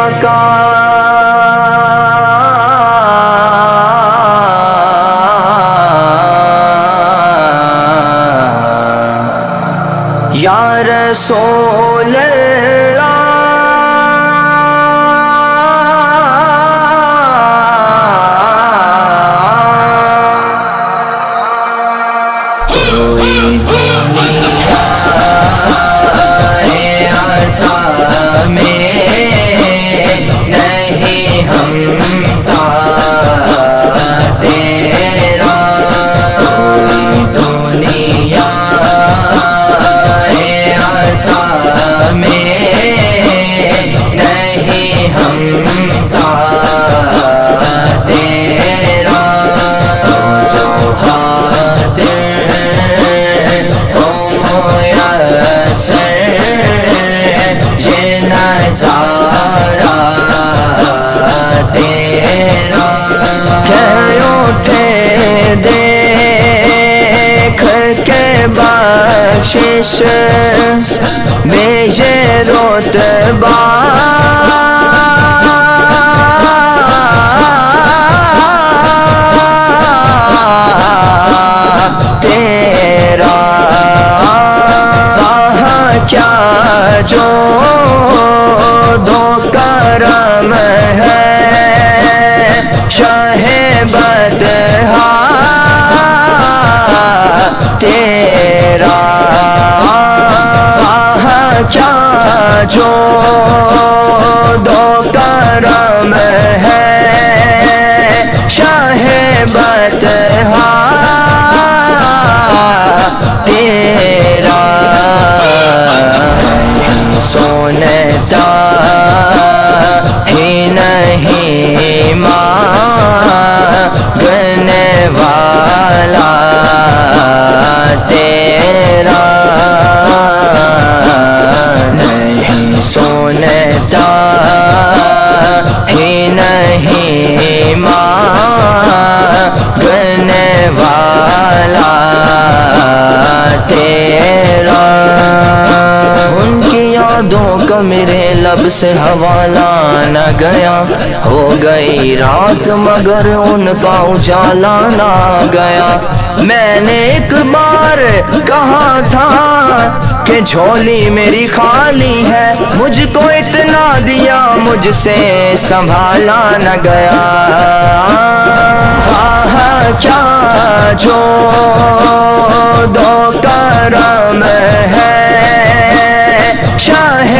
آقا یا رسول اللہ بخشش میں یہ رتبہ تیرا وہاں کیا جو دو کرم ہے شاہ بدہا تیرا وہاں کیا جو دو کرم ہے شاہ بدہا تیرا سنتا ہی نہیں مانگنے والا تیرا نہیں سنتا ہی نہیں مانگنے والا تیرا ان کی یادوں کا میرے لب سے حوالہ نہ گیا ہو گئی رات مگر ان کا اجالا نہ گیا میں نے ایک بار کہا تھا کہ جھولی میری خالی ہے مجھ کو اتنا دیا مجھ سے سنبھالا نہ گیا وہاں کیا جو دو کرم ہے شاہ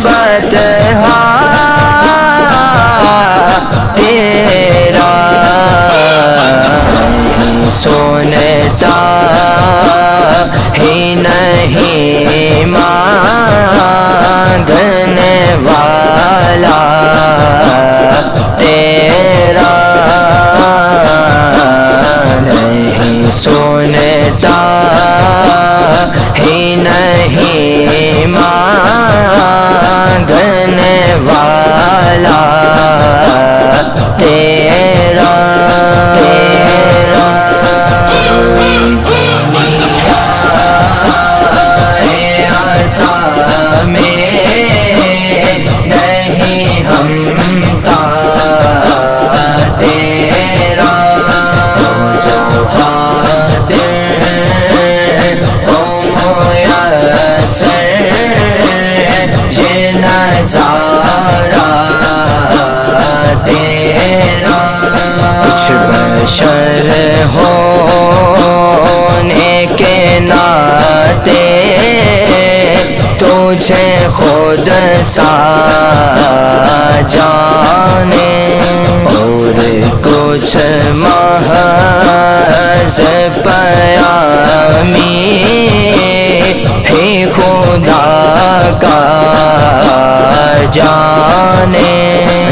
بدہا تیرا سنتا ہی نہیں مانگنے والا تیرا نہیں سنتا ہی نہیں مانگنے والا تیرا کچھ بشر ہونے کے ناطے تجھے خود سا جانے اور کچھ محض پیامی ہی خدا کا جانے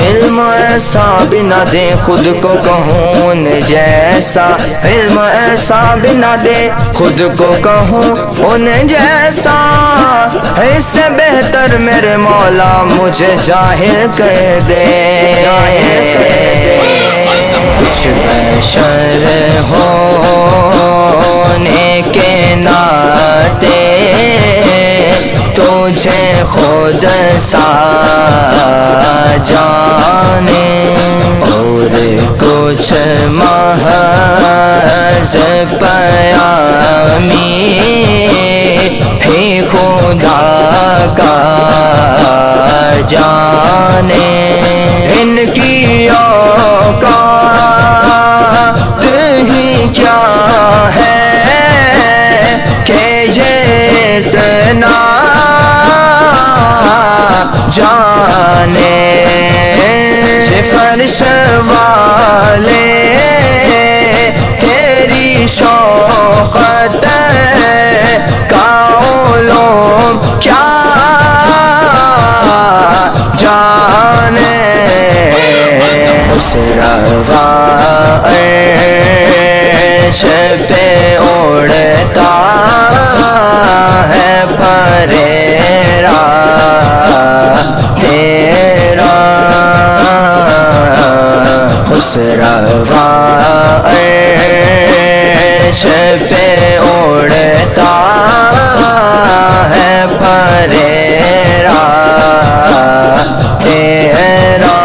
علم ایسا بھی نہ دے خود کو کہوں ان جیسا علم ایسا بھی نہ دے خود کو کہوں ان جیسا اس سے بہتر میرے مولا مجھے جاہل کر دے کچھ بشر ہونے کے ناطے تجھے خود سا جانے اور کچھ محض پیامی ہی خدا کا جانے ان کی اوقات ہی کیا ہے کہ یہ اتنا جانے فرش والے تیری شوقت کا علوم کیا جانے اس روا عرش پہ اڑتا ہے پریرا تیرا اس روا عرش پہ اڑتا ہے پریرا تیرا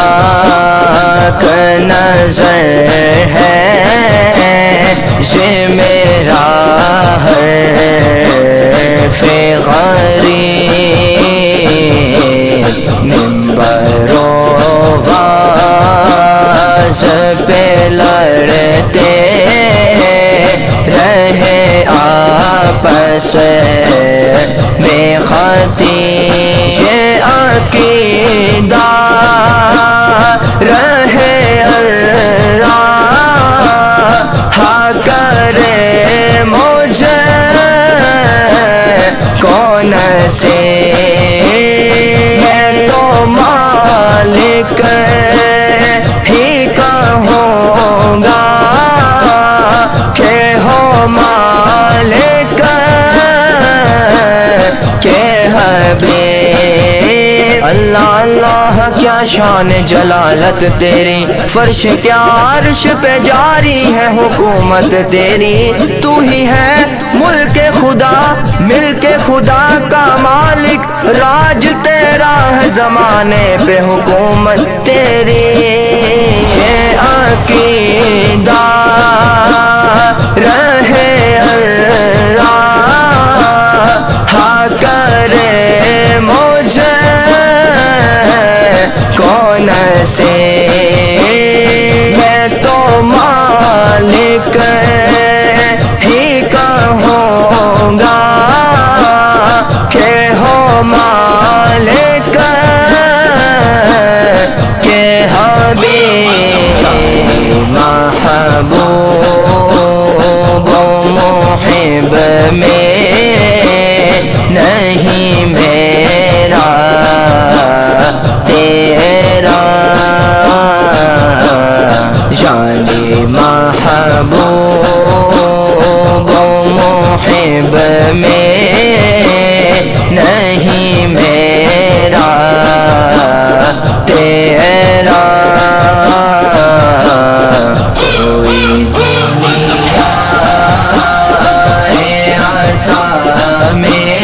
عشاق نظر ہے یہ میرا حرف غریب منبر و واز پہ لڑتے رہے آپس میں خطیب یہ عقیدہ رہے اللہ ہاں کرے مجھے کون سے میں تو مالک ہی کہوں گا کہ ہو مالک کے حبیب اللہ اللہ کیا شان جلالت تیری فرش کیا عرش پہ جاری ہے حکومت تیری تو ہی ہے ملک خدا ملک خدا کا مالک راج تیرا ہے زمانے پہ حکومت تیری یہ عقیدہ رہے اللہ ہاں کرے مجھے کون سے میں تو مالک ہی کہوں گا کہ ہو مالک کے حبیب محبوب و محب میں نہیں میرا تیرا یعنی محبوب و محب میں نہیں میرا تیرا کوئی دنیا عطا میں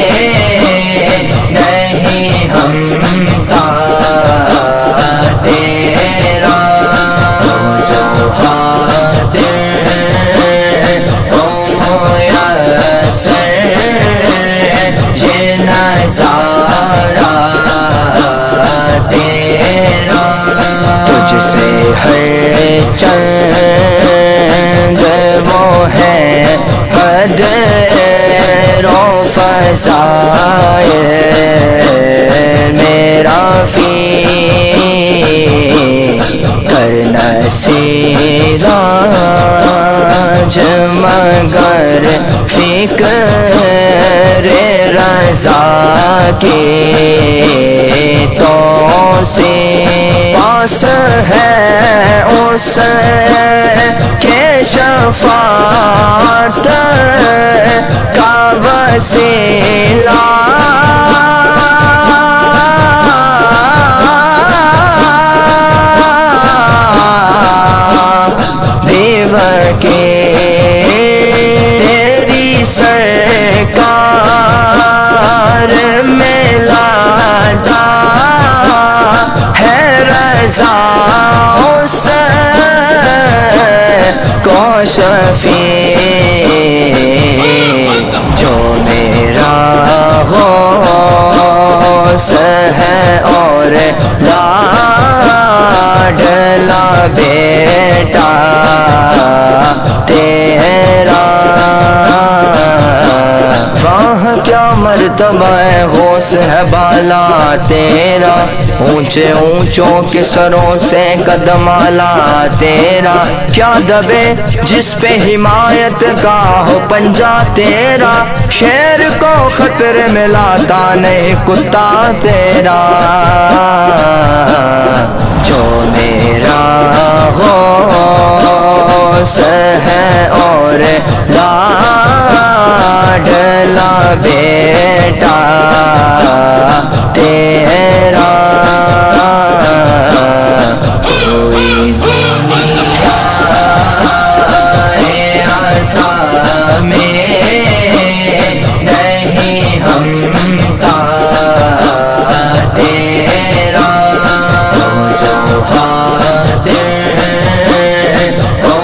نہیں ہمتا تیرا جو حاضر تو میسر یہ نظارہ تیرا تجھ سے ہر چند وہ ہے قدر و فضائل میرا فی کرنا سراج مگر فکر رضا کی تو سے غوث ہے اس کے شفاعت کا وسیلہ تیری سرکار میں لاتا ہے رضا اس کو شفیع جو میرا غوث ہے اور لاڈلا بیٹا تیرا وہاں کیا مرتبہ ہے غوث ہے بالا تیرا اونچے اونچوں کے سروں سے قدم اعلیٰ تیرا کیا دبے جس پہ حمایت کا ہو پنجہ تیرا شیر کو خطرے میں لاتا نہیں کتا تیرا جو میرا غوث ہے اور لاڈلا بیٹا تیرا کوئی دنیا عطا میں نہیں ہمتا تیرا جو حاضر تو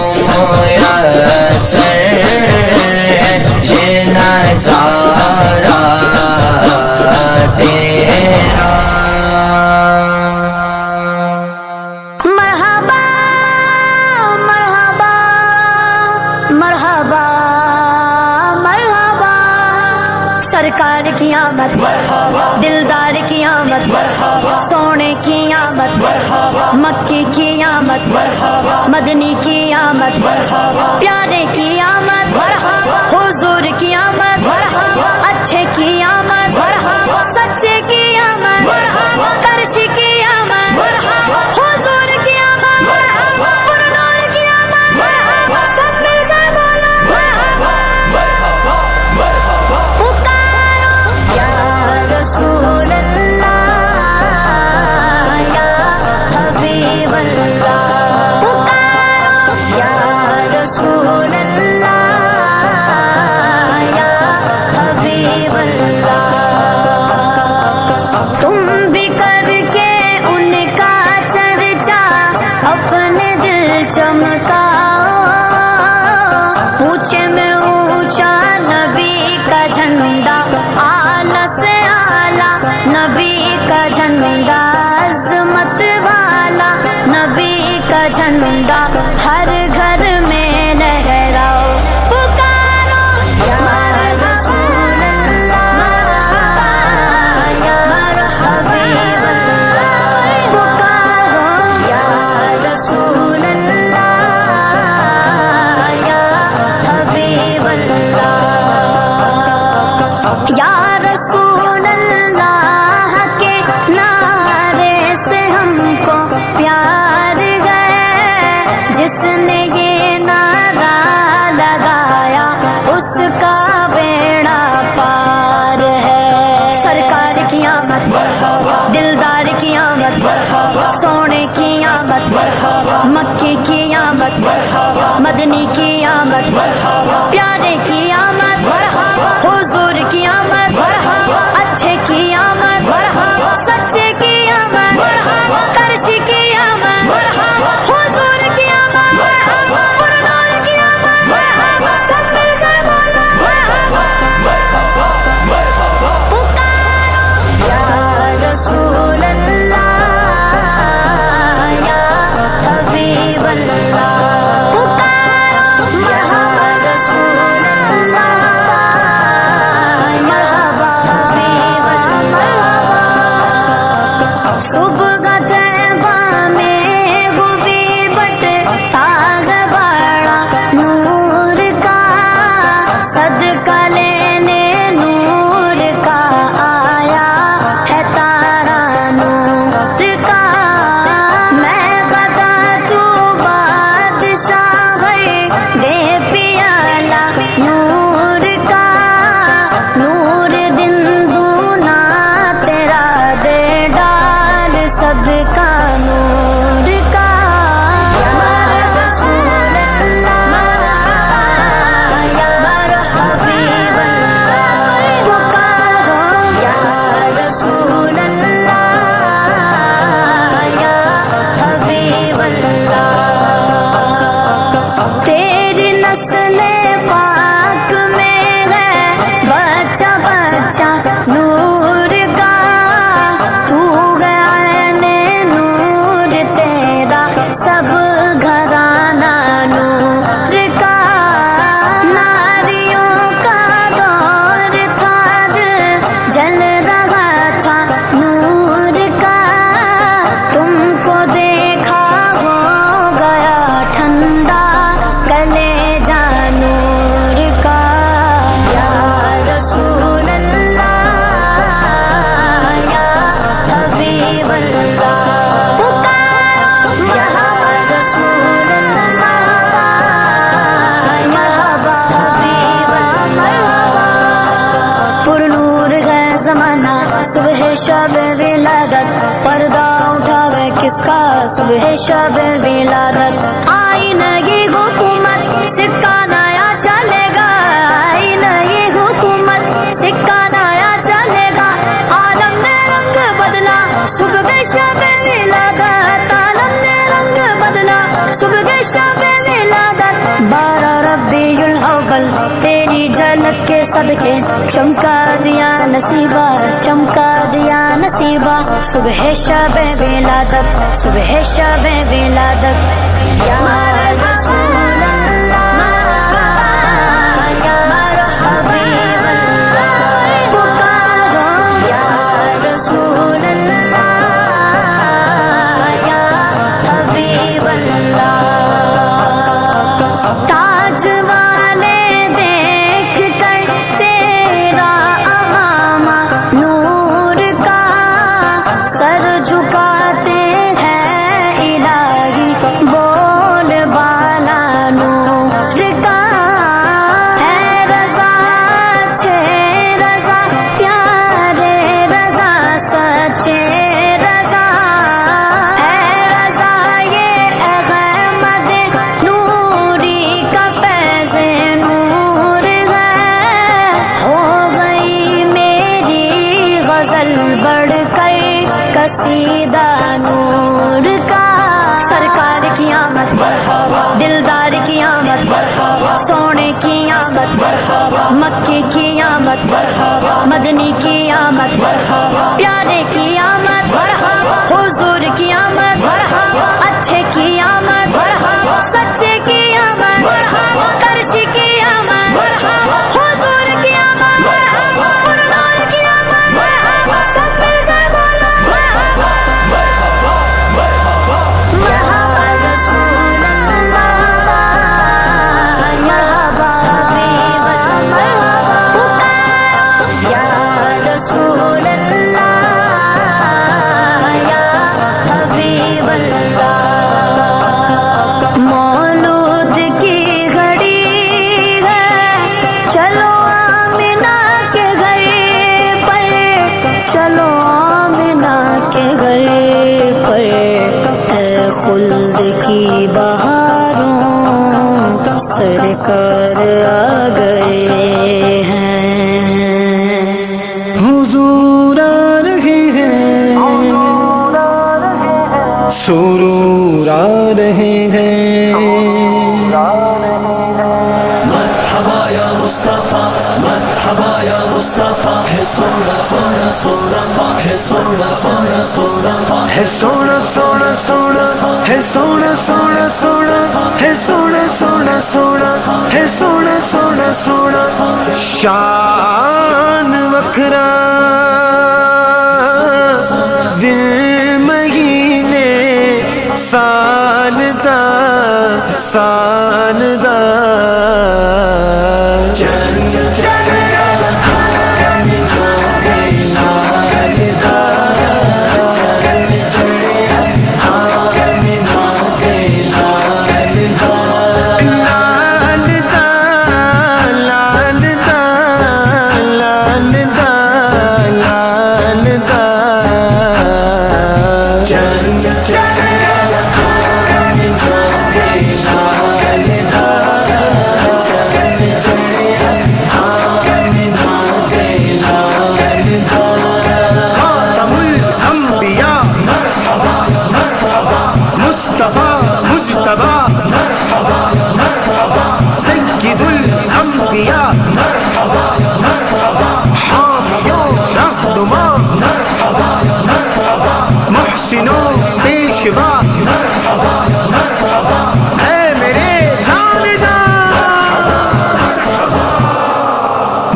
میسر یہ نظارہ تیرا مرحبا مرحبا مرحبا مرحبا سرکار کی آمد مرحبا دلدار کی آمد مرحبا سونے کی آمد مرحبا مکی کی آمد مرحبا مدنی کی آمد مرحبا پیارے کی آمد مرحبا حضور کی آمد مرحبا اچھے کی آمد مرحبا سچے کی آمد مرحبا کرشی کی آمد مرحبا حضور کی آمد مرحبا پرنور کی آمد مرحبا سب مل کر بولو مرحبا مرحبا مرحبا پکارو یا رسول اللہ یا حبیب اللہ پکارو یا رسول اللہ یا حبیب اللہ تم بھی کر کے ان کا چرچا اپنے دل چمکاؤ اونچے میں اونچا نبی کا جھنڈا اعلیٰ سے اعلیٰ نبی کا جھنڈا عظمت والا نبی کا جھنڈا ہر گھر میں لہراؤ پکارو یا رسول اللہ یا حبیب اللہ پکارو یا رسول اللہ یا حبیب اللہ یا رسول اللہ کے نعرے سے ہم کو پیار گئے جس نے یہ نعرہ لگایا اس کا بیڑا پار ہے سرکار کی آمد مرحبا دلدار کی آمد مرحبا سونے کی آمد مرحبا مکی کی آمد مرحبا مدنی کی آمد مرحبا پیارے کی آمد مرحبا حضور کی آمد مرحبا اچھے کی آمد مرحبا سچے کی آمد مرحبا کرشی کی آمد مرحبا حضور کی آمد مرحبا پرنور کی آمد مرحبا سب مل کر بولو مرحبا مرحبا مرحبا پکارو یا رسول اللہ یا حبیب اللہ پکارو یا رسول اللہ مرحبا حبیب اللہ صبح طیبہ میں گوبی بٹ تاغ باڑا نور کا صدقہ لینے نور کا آیا ہے تارا نور کا میں صدقہ نور کا یا رسول اللہ یا حبیب اللہ پکارو یا رسول اللہ یا حبیب اللہ تیری نسل پاک میں ہے بچہ بچہ نور کا تو عین نور تیرا سب گھرانہ نور کا ناریوں کا دور تھا جل رہا تھا نور کا تم کو دیکھا ہو گیا ٹھنڈا کلیجہ نور کا یا رسول اللہ یا حبیب اللہ پکارو یا رسول اللہ یا حبیب اللہ پر نور ہے زمانہ صبح شب ولادت پردہ اٹھا گئے کس کا صبح شب ولادت آئی نئی حکومت سکہ نیا چلے گا آئی نئی حکومت سکہ نیا چلے گا عالم نے رنگ بدلا صبح شب ولادت عالم نے رنگ بدلا صبح شب ولادت 12 ربیع الاول تیری جھلک کے صدقے چمکا دیا نصیبہ چمکا دیا نصیبہ صبح شب ولادت صبح شب ولادت یا رسول اللہ یا حبیب اللہ پکارو یا رسول اللہ یا حبیب اللہ تاج والے دیکھ کر تیرا امامہ نور کا سر جھکاتے ہیں الہی بول بالا نور کا ہے رضا اچھے رضا پیارے رضا سچے رضا ہے رضا یہ احمد نوری کا فیض نور ہے ہو گئی میری غزل بڑھ کر قصیدہ نور کا سرکار کی آمد دلدار کی آمد سونے کی آمد مکے کی آمد مدنی کی آمد پیارے کی آمد حضور کی آمد اچھے کی آمد سچے کی آمد کرشی کی آمد حضور کی آمد پرنور کی آمد سب مل کر بولو یا رسول اللہ یا حبیب اللہ پکارو یا رسول اللہ یا حبیب اللہ مولود کی گھڑی ہے چلو آمنہ کے گھر پر چلو آمنہ کے گھر پر اے خلد کی بہاروں سرکار آ گئے ہیں حضور آ رہے ہیں سرور آ رہے ہیں مرحبا یا مصطفیٰ مرحبا یا مصطفیٰ ہے سونا سونا سونا ہے سونا سونا سونا ہے سونا سونا سونا ہے سونا سونا سونا ہے سونا سونا سونا ہے سونا سونا سونا شان وکھرا دن مہینے سال دا سال دا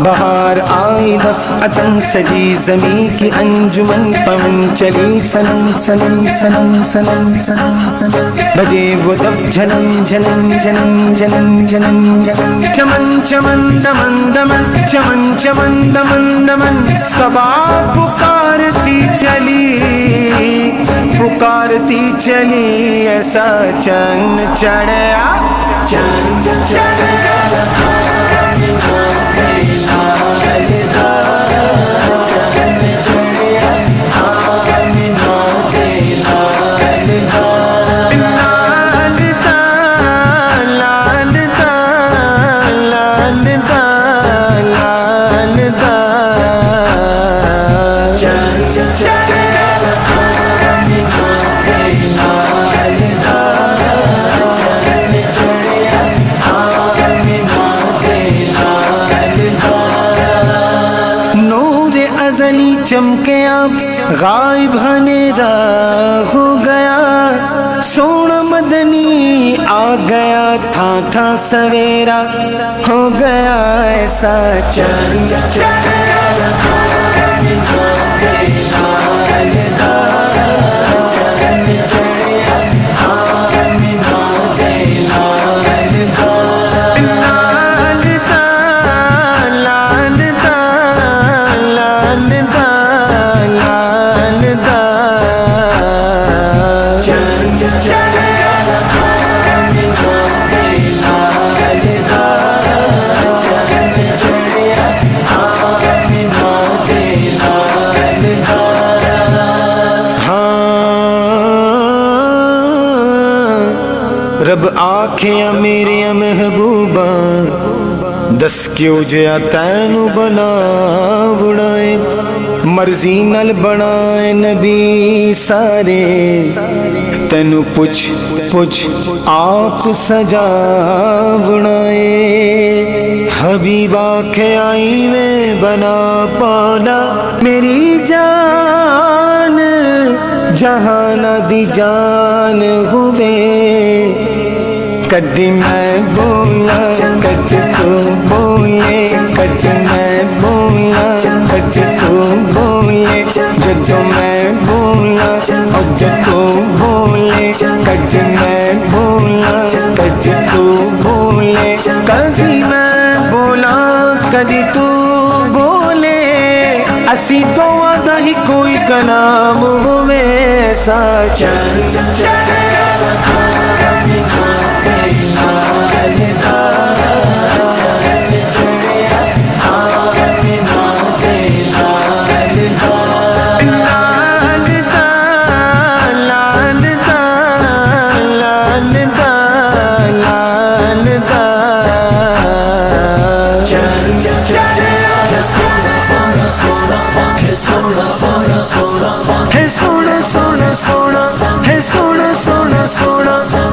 بہار آئی دفعتاً سجی زمیں کی انجمن پون چلی سنم سنم سنم سنم سنم سنم بجے وہ دف جھنن جھنن جھنن جھنن جھنن جھنن چمن چمن دمن دمن چمن چمن دمن دمن صبا پکارتی چلی ایسا چند چڑھیا چند چڑھیا چمکے اب غائب ہنیرا ہو گیا سونا مدنی آ گیا تھا تھا سویرا ہو گیا ایسا چند رب آنکھیں میری محبوبہ دس کیوں جیا تینو بنا وڑائے مرضی نل بنائے نبی سارے تینو پوچھ پوچھ آپ سجا وڑائے حبیب آنکھیں آئی میں بنا پالا میری جان جہاں دی جان ہوئے کدی میں بولا کچ تو بولے کچ میں بولا کچ تو بولے جو میں بولا اور جو بولے کچ میں بولا کچ تو بولے کدی میں بولا کدی تو بولے اسی تو وعدہ ہی کوئی کلام ہوئے ایسا چند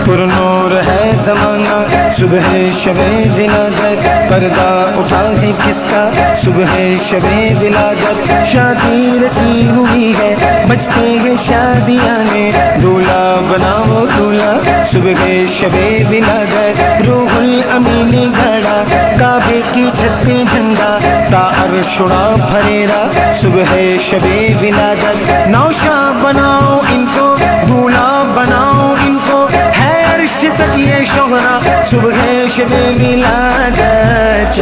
پرنور ہے زمانہ صبح شب ولادت پردہ اٹھا ہے کس کا صبح شب ولادت شادی رچی ہوئی ہے بجتے ہیں شادیاں میں دولہا بناؤ دولہا صبح شب ولادت روح الامین گھڑا کعبے کی چھت پہ جھنڈا تا عرش اڑا پھریرا صبح شب ولادت نوشا بناؤ ان کو دولہا بناؤ ان کو ہے عرش تک یہ شوہرا صبح شب ولادت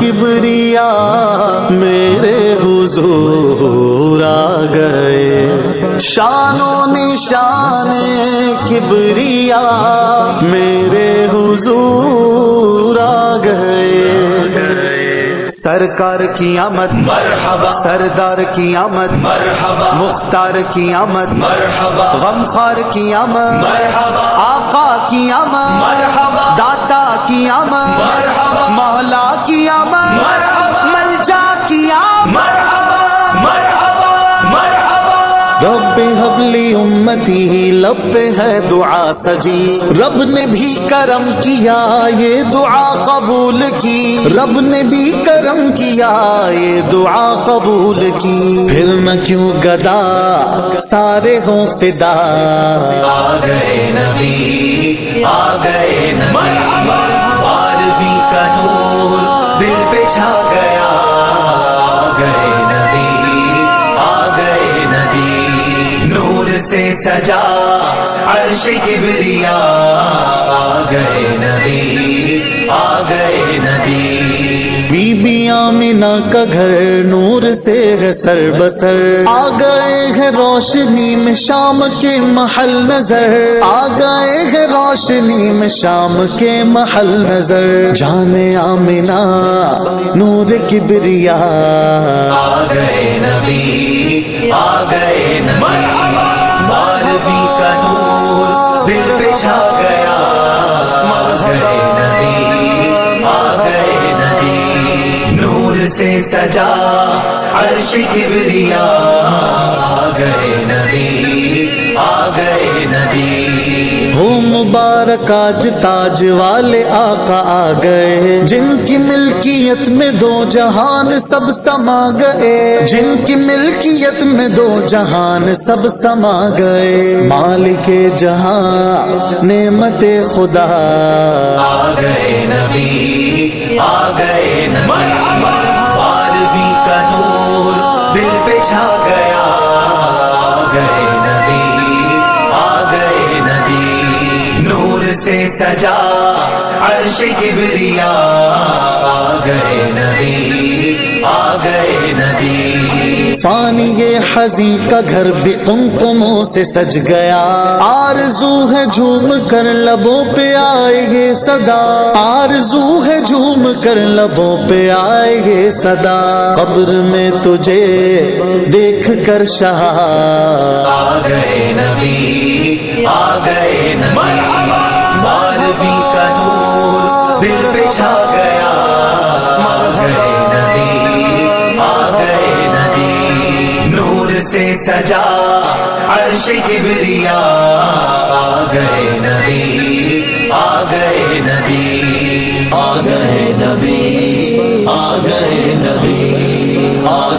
کبریا میرے حضور آ گئے، شان و نشان کبریا میرے حضور آ گئے۔ سرکار کی آمد مرحبا، سردار کی آمد مرحبا، مختار کی آمد مرحبا، غمخوار کی آمد مرحبا، آقا کی آمد مرحبا، داتا کی آمد مرحبا، مولا کی آمد مرحبا، ملجا کی آمد مرحبا مرحبا مرحبا۔ رب حبلی امتی لب پہ ہے دعا سجی، رب نے بھی کرم کیا یہ دعا قبول کی، رب نے بھی کرم کیا یہ دعا قبول کی۔ پھر نہ کیوں گدا سارے ہوں فدا، آ گئے نبی آ گئے نبی، بارہویں کا نور دل پہ چھا گیا، آ گئے نبی آ گئے نبی، نور سے سجا عرش کبریا، آ گئے نبی آ گئے نبی۔ بی بی آمنہ کا گھر نور سے ہے سر بسر، آ گئے ہیں روشنی میں شام کے محل نظر، آ گئے ہیں روشنی میں شام کے محل نظر۔ جان آمنہ نور کبریا، آ گئے نبی آ گئے نبی، بارہویں کا نور دل پہ چھا گیا، آ گئے نبی آ گئے نبی، نور سے سجا عرش کبریا، آ گئے نبی آ گئے نبی۔ ہو مبارک آج تاج والے آقا آ گئے، جن کی ملکیت میں دو جہان سب سما گئے، جن کی ملکیت میں دو جہان سب سما گئے۔ مالک جہاں نعمت خدا، آ گئے نبی آ گئے نبی، بارہویں کا نور دل پہ چھا گیا، آ گئے نبی آ گئے نبی، نور سے سجا عرش کبریا، آ گئے نبی آ گئے نبی۔ فانی یہ حزین کا گھر بھی قمقموں سے سج گیا، آرزو ہے جھوم کر لبوں پہ آئے گے صدا، آرزو ہے جھوم کر لبوں پہ آئے گے صدا۔ قبر میں تجھے دیکھ کر شاہ، آ گئے نبی آ گئے نبی، بارہویں کا نور دل پہ چھا گیا، آ گئے نبی آ گئے نبی، نور سے سجا عرش کبریا، آ گئے نبی آ گئے نبی، آ گئے نبی آ گئے نبی، آ